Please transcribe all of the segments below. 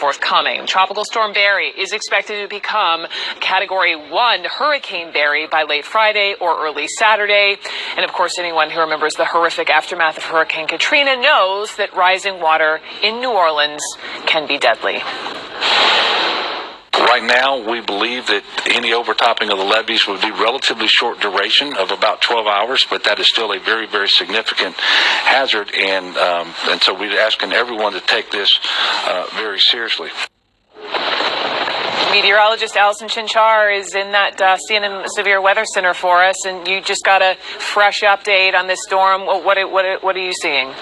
forthcoming. Tropical Storm Barry is expected to become Category 1 Hurricane Barry by late Friday or early Saturday. And of course, anyone who remembers the horrific aftermath of Hurricane Katrina knows that rising water in New Orleans can be deadly. Right now, we believe that any overtopping of the levees would be relatively short duration of about 12 hours, but that is still a very, very significant hazard, and so we're asking everyone to take this very seriously. Meteorologist Allison Chinchar is in that CNN Severe Weather Center for us, and you just got a fresh update on this storm. What are you seeing?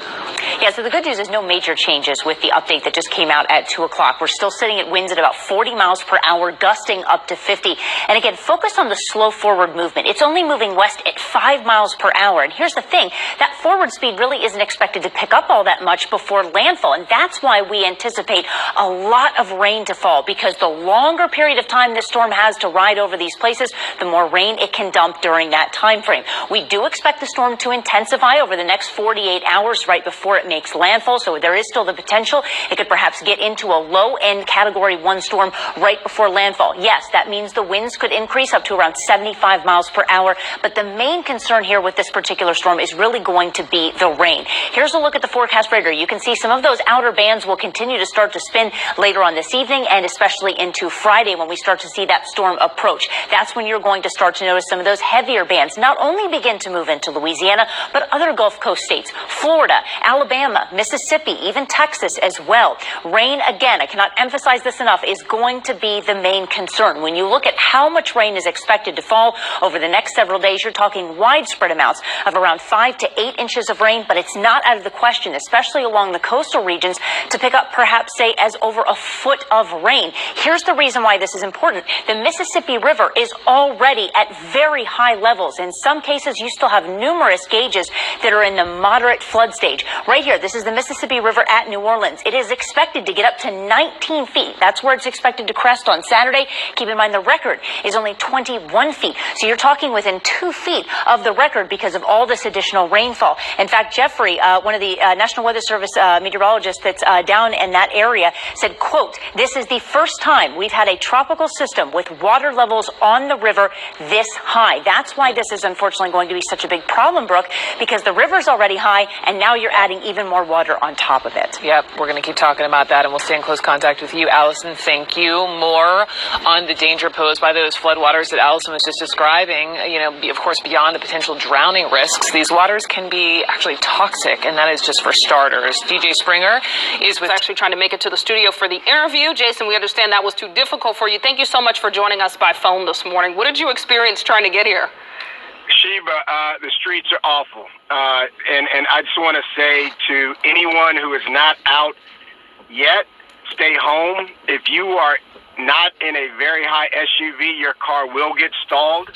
Yeah, so the good news is no major changes with the update that just came out at 2 o'clock. We're still sitting at winds at about 40 miles per hour, gusting up to 50. And again, focus on the slow forward movement. It's only moving west at 5 miles per hour. And here's the thing, that forward speed really isn't expected to pick up all that much before landfall. And that's why we anticipate a lot of rain to fall, because the longer period of time this storm has to ride over these places, the more rain it can dump during that time frame. We do expect the storm to intensify over the next 48 hours right before it makes landfall, so there is still the potential it could perhaps get into a low-end Category 1 storm right before landfall. Yes, that means the winds could increase up to around 75 miles per hour, but the main concern here with this particular storm is really going to be the rain. Here's a look at the forecast radar. You can see some of those outer bands will continue to start to spin later on this evening and especially into Friday when we start to see that storm approach. That's when you're going to start to notice some of those heavier bands not only begin to move into Louisiana, but other Gulf Coast states, Florida, Alabama, Mississippi, even Texas as well. Rain, again, I cannot emphasize this enough, is going to be the main concern. When you look at how much rain is expected to fall over the next several days, you're talking widespread amounts of around 5 to 8 inches of rain, but it's not out of the question, especially along the coastal regions, to pick up perhaps, say, as over a foot of rain. Here's the reason why this is important. The Mississippi River is already at very high levels. In some cases, you still have numerous gauges that are in the moderate flood stage. Right here, this is the Mississippi River at New Orleans. It is expected to get up to 19 feet. That's where it's expected to crest on Saturday. Keep in mind the record is only 21 feet. So you're talking within 2 feet of the record because of all this additional rainfall. In fact, Jeffrey, one of the National Weather Service meteorologists that's down in that area, said, quote, "This is the first time we've had a tropical system with water levels on the river this high." That's why this is unfortunately going to be such a big problem, Brooke, because the river's already high, and now you're adding even more water on top of it. Yep, we're going to keep talking about that, and we'll stay in close contact with you, Allison. Thank you. More on the danger posed by those floodwaters that Allison was just describing. You know, of course, beyond the potential drowning risks, these waters can be actually toxic, and that is just for starters. DJ Springer is actually trying to make it to the studio for the interview. Jason, we understand that was too difficult for you. Thank you so much for joining us by phone this morning. What did you experience trying to get here? Sheba, the streets are awful. And I just want to say to anyone who is not out yet, stay home. If you are not in a very high SUV, your car will get stalled.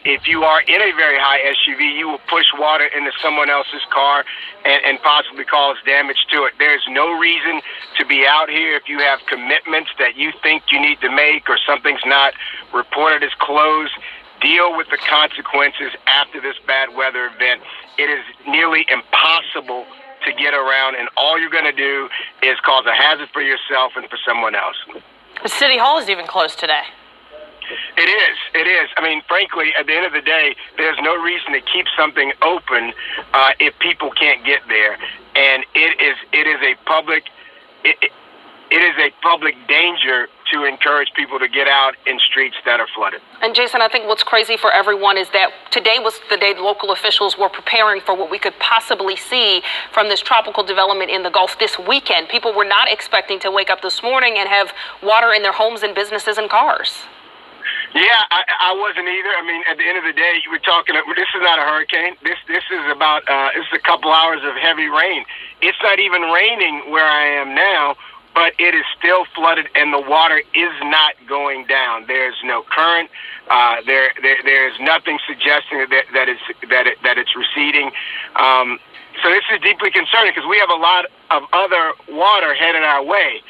If you are in a very high SUV, you will push water into someone else's car and possibly cause damage to it. There's no reason to be out here if you have commitments that you think you need to make or something's not reported as closed. Deal with the consequences after this bad weather event. It is nearly impossible to get around, and all you're going to do is cause a hazard for yourself and for someone else. The City Hall is even closed today. It is. It is. I mean, frankly, at the end of the day, there's no reason to keep something open if people can't get there. And it is a public danger to encourage people to get out in streets that are flooded. And Jason, I think what's crazy for everyone is that today was the day local officials were preparing for what we could possibly see from this tropical development in the Gulf this weekend. People were not expecting to wake up this morning and have water in their homes and businesses and cars. Yeah, I wasn't either. I mean, at the end of the day, we're talking, this is not a hurricane. This is about, this is a couple hours of heavy rain. It's not even raining where I am now, but it is still flooded and the water is not going down. There's no current. There's nothing suggesting that it's receding. So this is deeply concerning because we have a lot of other water headed our way.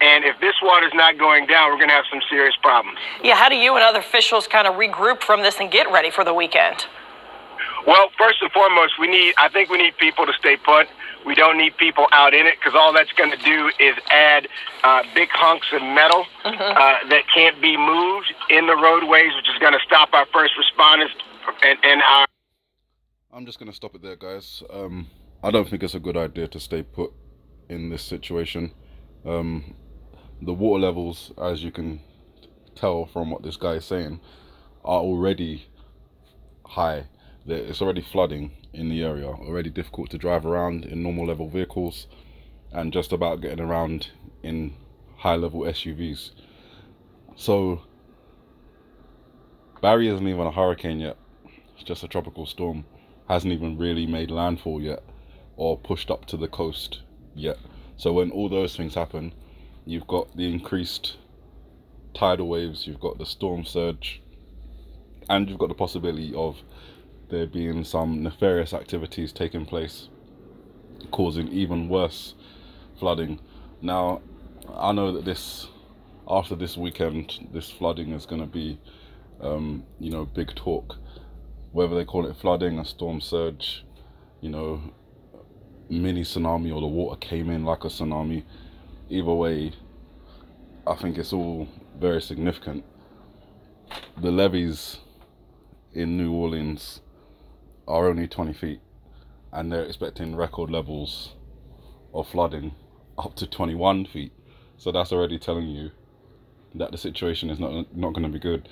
And if this water's not going down, we're going to have some serious problems. Yeah, how do you and other officials kind of regroup from this and get ready for the weekend? Well, first and foremost, I think we need people to stay put. We don't need people out in it, because all that's going to do is add big hunks of metal that can't be moved in the roadways, which is going to stop our first responders and our... I'm just going to stop it there, guys. I don't think it's a good idea to stay put in this situation. The water levels, as you can tell from what this guy is saying, are already high. It's already flooding in the area, already difficult to drive around in normal level vehicles, and just about getting around in high level SUVs. So Barry isn't even a hurricane yet, it's just a tropical storm. Hasn't even really made landfall yet or pushed up to the coast yet. So when all those things happen, you've got the increased tidal waves, you've got the storm surge, and you've got the possibility of there being some nefarious activities taking place, causing even worse flooding. Now, I know that after this weekend, this flooding is going to be, big talk. Whether they call it flooding, a storm surge, mini tsunami, or the water came in like a tsunami. Either way, I think it's all very significant. The levees in New Orleans are only 20 feet, and they're expecting record levels of flooding up to 21 feet. So that's already telling you that the situation is not going to be good.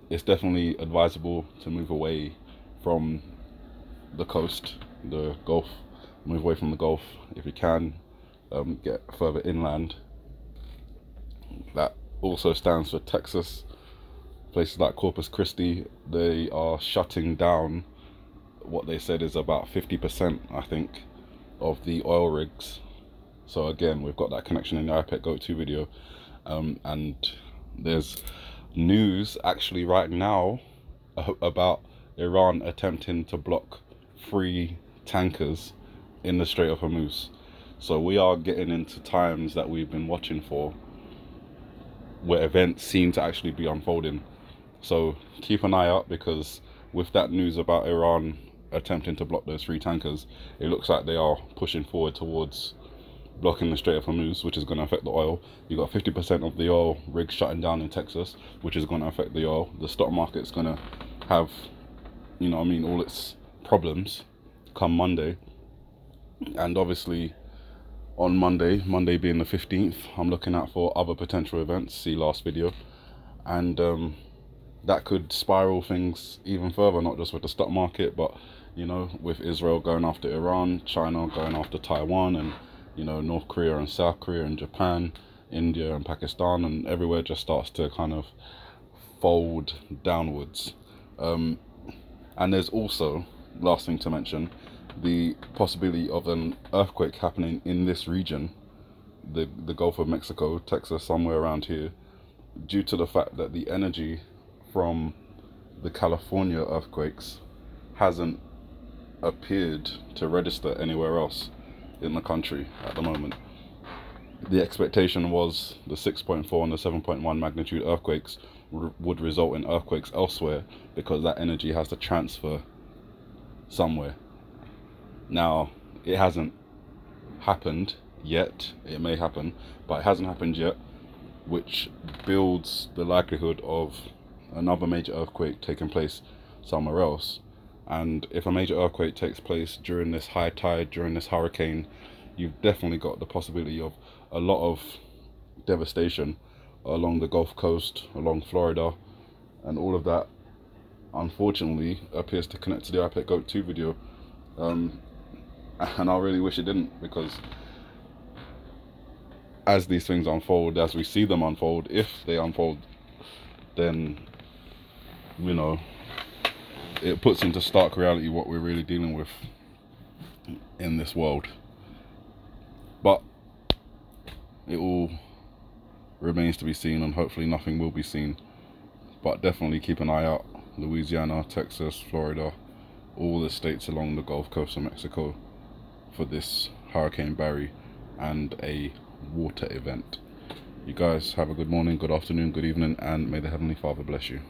It's definitely advisable to move away from the coast, the Gulf. Move away from the Gulf if you can. Get further inland. That also stands for Texas. Places like Corpus Christi, they are shutting down what they said is about 50%, I think, of the oil rigs. So again, we've got that connection in the iPad Go 2 video, and there's news actually right now about Iran attempting to block 3 tankers in the Strait of Hormuz. So we are getting into times that we've been watching for, where events seem to actually be unfolding. So keep an eye out, because with that news about Iran attempting to block those 3 tankers, it looks like they are pushing forward towards blocking the Strait of Hormuz, which is going to affect the oil. You've got 50% of the oil rigs shutting down in Texas, which is going to affect the oil. The stock market's going to have, all its problems come Monday. And obviously on Monday being the 15th, I'm looking out for other potential events. See last video. And that could spiral things even further, not just with the stock market, but with Israel going after Iran, China going after Taiwan, and North Korea and South Korea and Japan, India and Pakistan, and everywhere just starts to kind of fold downwards. And there's also, last thing to mention, the possibility of an earthquake happening in this region, the Gulf of Mexico, Texas, somewhere around here, due to the fact that the energy from the California earthquakes hasn't appeared to register anywhere else in the country at the moment. The expectation was the 6.4 and the 7.1 magnitude earthquakes would result in earthquakes elsewhere, because that energy has to transfer somewhere. Now, it hasn't happened yet. It may happen, but it hasn't happened yet, which builds the likelihood of another major earthquake taking place somewhere else. And if a major earthquake takes place during this high tide, during this hurricane, you've definitely got the possibility of a lot of devastation along the Gulf Coast, along Florida, and all of that, unfortunately, appears to connect to the iPad Go 2 video. And I really wish it didn't, because as these things unfold, as we see them unfold, if they unfold, then it puts into stark reality what we're really dealing with in this world. But it all remains to be seen, and hopefully nothing will be seen. But definitely keep an eye out. Louisiana, Texas, Florida, all the states along the Gulf Coast of Mexico, for this Hurricane Barry and a water event. You guys have a good morning, good afternoon, good evening, and may the Heavenly Father bless you.